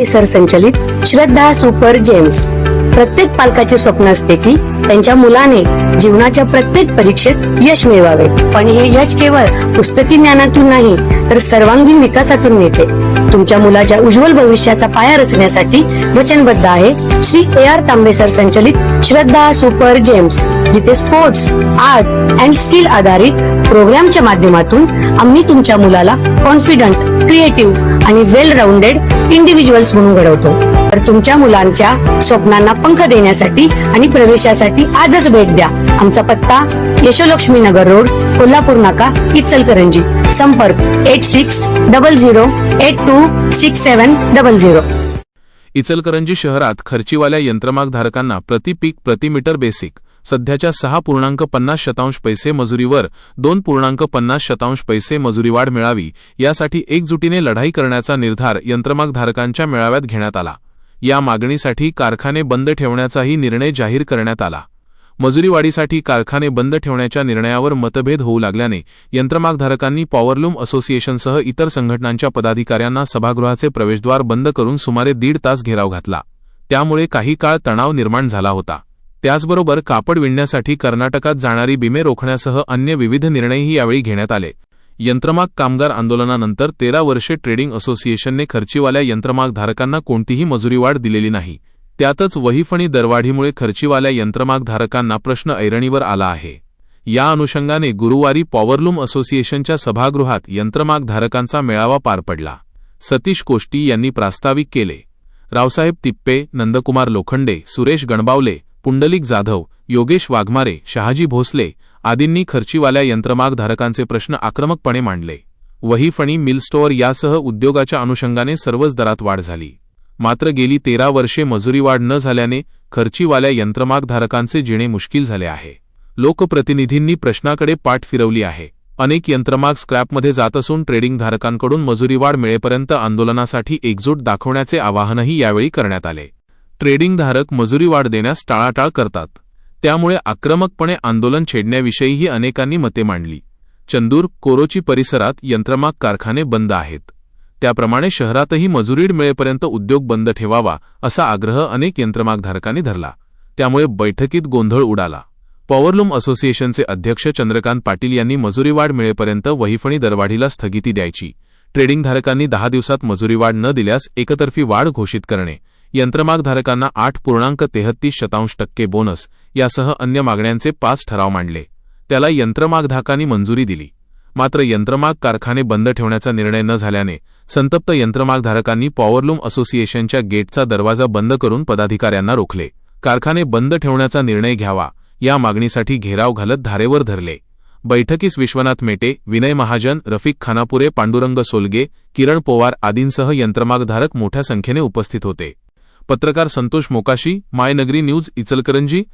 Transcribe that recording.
तांबे sir संचलित श्रद्धा super gems. प्रत्येक पालकाचे स्वप्न असते की त्यांच्या मुलाने जीवनाच्या प्रत्येक परीक्षेत यश मिळवावे, पण हे यश केवळ पुस्तकी ज्ञानातून नाही तर सर्वांगीण विकासातून मिळते। तुमच्या मुलाच्या उज्ज्वल भविष्याचा पाया रचण्यासाठी वचनबद्ध आहे श्री AR तांबे सर संचलित श्रद्धा सुपर जेम्स, जिथे स्पोर्ट्स, आर्ट अँड स्किल आधारित प्रोग्रामच्या माध्यमातून आम्ही तुमच्या मुलाला कॉन्फिडंट, क्रिएटिव्ह आणि वेल राऊंडेड इंडिव्हिज्युअल्स म्हणून घडवतो। तर तुमच्या मुलांच्या स्वप्नांना पंख देण्यासाठी आणि प्रवेशासाठी आजच भेट द्या। आमचा पत्ता यशोलक्ष्मी नगर रोड, कोल्हापूर नाका, इचलकरंजी। संपर्क 8600826700। इचलकरंजी शहरात खर्चीवाल्या यंत्रमाग धारकांना प्रति पीक प्रति मीटर बेसिक सध्याच्या 6.50% पैसे मजुरीवर 2.50% पैसे मजुरीवाढ मिळावी यासाठी एकजुटीने लढाई करण्याचा निर्धार यंत्रमाग धारकांच्या मेळाव्यात घेण्यात आला। या मागणीसाठी कारखाने बंद ठेवण्याचाही निर्णय जाहीर करण्यात आला। मजुरीवाढीसाठी कारखाने बंद ठेवण्याच्या निर्णयावर मतभेद होऊ लागल्याने यंत्रमागधारकांनी पॉवरलूम असोसिएशनसह इतर संघटनांच्या पदाधिकाऱ्यांना सभागृहाचे प्रवेशद्वार बंद करून सुमारे 1.5 तास घेराव घातला। त्यामुळे काही काळ तणाव निर्माण झाला होता। त्याचबरोबर कापड विणण्यासाठी कर्नाटकात जाणारी बिमे रोखण्यासह अन्य विविध निर्णयही यावेळी घेण्यात आले। यंत्रमाग कामगार आंदोलनानंतर 13 वर्षे ट्रेडिंग असोसिएशनने खर्चीवाल्या यंत्रमाग धारकांना कोणतीही मजुरीवाढ दिलेली नाही। त्यातच वहीफणी दरवाढीमुळे खर्चीवाल्या यंत्रमाग धारकांना प्रश्न ऐरणीवर आला आहे। या अनुषंगाने गुरुवारी पॉवरलूम असोसिएशनच्या सभागृहात यंत्रमाग धारकांचा मेळावा पार पडला। सतीश कोष्टी यांनी प्रास्ताविक केले। रावसाहेब तिप्पे, नंदकुमार लोखंडे, सुरेश गणबावले, पुंडलिक जाधव, योगेश वाघमारे, शहाजी भोसले आदींनी खर्चीवाल्या यंत्रमाग धारकांचे प्रश्न आक्रमकपणे मांडले। वहीफणी, मिल स्टोअर यासह उद्योगाच्या अनुषंगाने सर्वच दरात वाढ झाली। मात्र गेली 13 वर्षे मजुरीवाढ न झाल्याने खर्चीवाल्या यंत्रमाग धारकांचे जिणे मुश्किल झाले आहे। लोकप्रतिनिधींनी प्रश्नाकडे पाठ फिरवली आहे। अनेक यंत्रमाग स्क्रॅपमध्ये जात असून ट्रेडिंग धारकांकडून मजुरीवाढ मिळेपर्यंत आंदोलनासाठी एकजूट दाखवण्याचे आवाहनही यावेळी करण्यात आले। ट्रेडिंग धारक मजुरीवाढ देण्यास टाळाटाळ करतात, त्यामुळे आक्रमकपणे आंदोलन छेडण्याविषयीही अनेकांनी मते मांडली। चंदूर, कोरोची परिसरात यंत्रमाग कारखाने बंद आहेत, त्याप्रमाणे शहरातही मजुरी मिळेपर्यंत उद्योग बंद ठेवावा असा आग्रह अनेक यंत्रमागधारकांनी धरला। त्यामुळे बैठकीत गोंधळ उडाला। पॉवरलूम असोसिएशनचे अध्यक्ष चंद्रकांत पाटील यांनी मजुरीवाढ मिळेपर्यंत वहीफणी दरवाढीला स्थगिती द्यायची, ट्रेडिंगधारकांनी 10 दिवसात मजुरीवाढ न दिल्यास एकतर्फी वाढ घोषित करणे, यंत्रमागधारकांना 8.33% बोनस यासह अन्य मागण्यांचे 5 ठराव मांडले। त्याला यंत्रमागधारकांनी मंजुरी दिली। मात्र यंत्रमाग कारखाने बंद ठेवण्याचा निर्णय न झाल्याने संतप्त यंत्रमागधारकांनी पॉवरलूम असोसिएशनच्या गेटचा दरवाजा बंद करून पदाधिकाऱ्यांना रोखले। कारखाने बंद ठेवण्याचा निर्णय घ्यावा या मागणीसाठी घेराव घालत धारेवर धरले। बैठकीस विश्वनाथ मेटे, विनय महाजन, रफिक खानापुरे, पांडुरंग सोलगे, किरण पोवार आदींसह यंत्रमागधारक मोठ्या संख्येने उपस्थित होते। पत्रकार संतोष मोकाशी, मायनगरी न्यूज, इचलकरंजी।